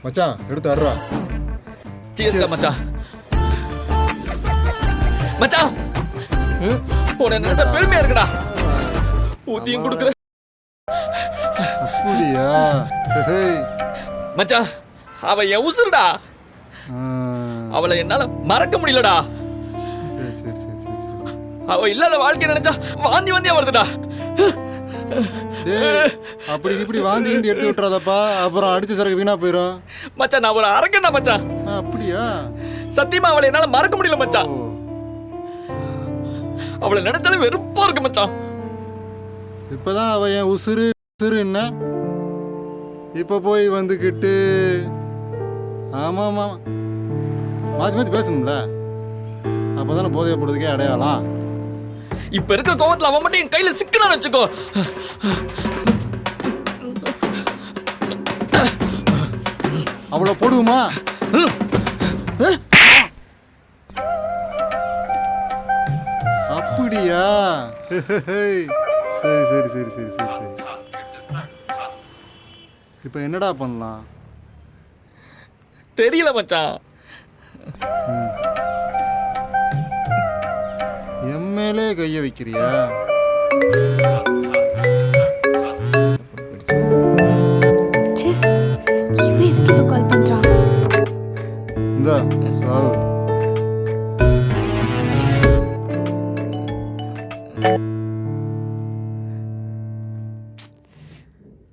மச்சான் எடுத்து அட்றா. சீஸ்டா மச்சான். மச்சான் உன்னை நினைச்சா பெருமையா இருக்குடா. ஊத்தியும் கொடுக்குற. அப்படியா? மச்சான் அவ என் உசுருடா. அவளை என்னால மறக்க முடியலடா. அவ இல்லாத வாழ்க்கை நினைச்சா வாந்தி வாந்தியா வருதுடா. அப்படி இப்படி வாந்தி வாந்தி எடுத்து விட்டுறாதப்பா, அப்புறம் அடிச்ச சரக்கு வீணா போயிடும். மச்சான் நான் ஒரு அரக்கண்ணா மச்சான். அப்படியா? சத்தியமா அவளை என்னால மறக்க முடியல மச்சான். அவளை நினைச்சாலே வெறுப்பா இருக்கு மச்சான். இப்பதான் அவ என் உசுறு என்ன இப்ப போய் வந்துக்கிட்டு. ஆமா ஆமா மாத்தி மாத்தி பேசணும்ல, அப்பதானே போதைய போடுறதுக்கே அடையாளம். இப்ப இருக்கிற கோவத்துல அவன் மட்டும் என் கையில சிக்கனான்னு வச்சுக்கோ. அவளை போடுமா? அப்படியா? சரி சரி சரி சரி சரி சரி. இப்ப என்னடா பண்ணலாம்? தெரியல மச்சான். என் மேலே கைய வைக்கிறியா? கால் பண்றான். இந்த சாவு.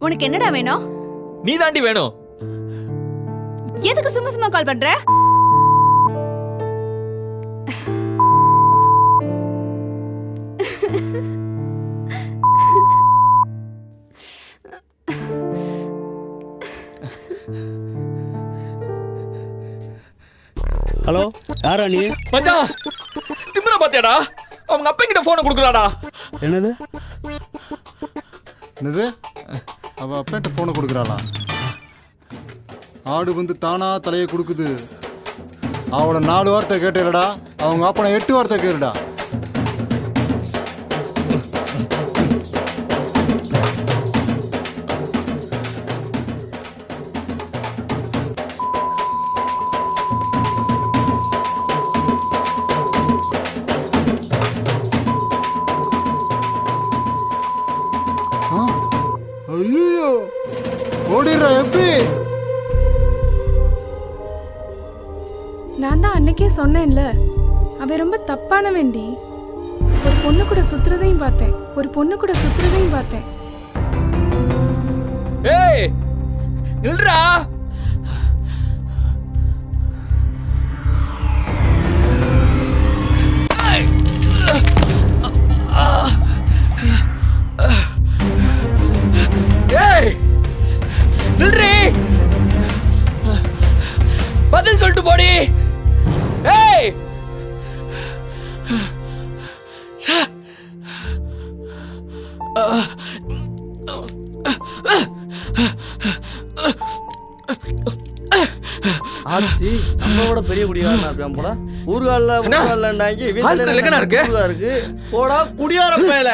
உனக்கு என்னடா வேணும்? நீ தாண்டி வேணும். எதுக்கு சும்மா சும்மா கால் பண்ற? ஹலோ, யாரா நீ? மச்சான் திமிரா பாத்தியாடா? அவங்க அப்பா கிட்ட போனை கொடுக்குறாடா. என்னது என்னது? அவ அப்பன்ட்ட போனை கொடுக்குறாளா? ஆடு வந்து தானா தலையை கொடுக்குது. அவளை 4 வார்த்தை கேட்டேடா, அவங்க அப்பனை 8 வார்த்தை கேளுடா. ஐயோ ஓடிடுறா எப்படி? நான் தான் அன்னைக்கே சொன்னேன்ல, அவ ரொம்ப தப்பான வேண்டி. ஒரு பொண்ணு கூட சுத்துறதையும் பார்த்தேன். ஏய் நில்றா. ஏய் நில்றி. பதில் சொல்லிட்டு போடி. ஏய் ஆச்சி நம்மளோட பெரிய குடிகாரனா இருப்பான் போல. ஊர்காலில் இருக்கு போடா குடியார பேல.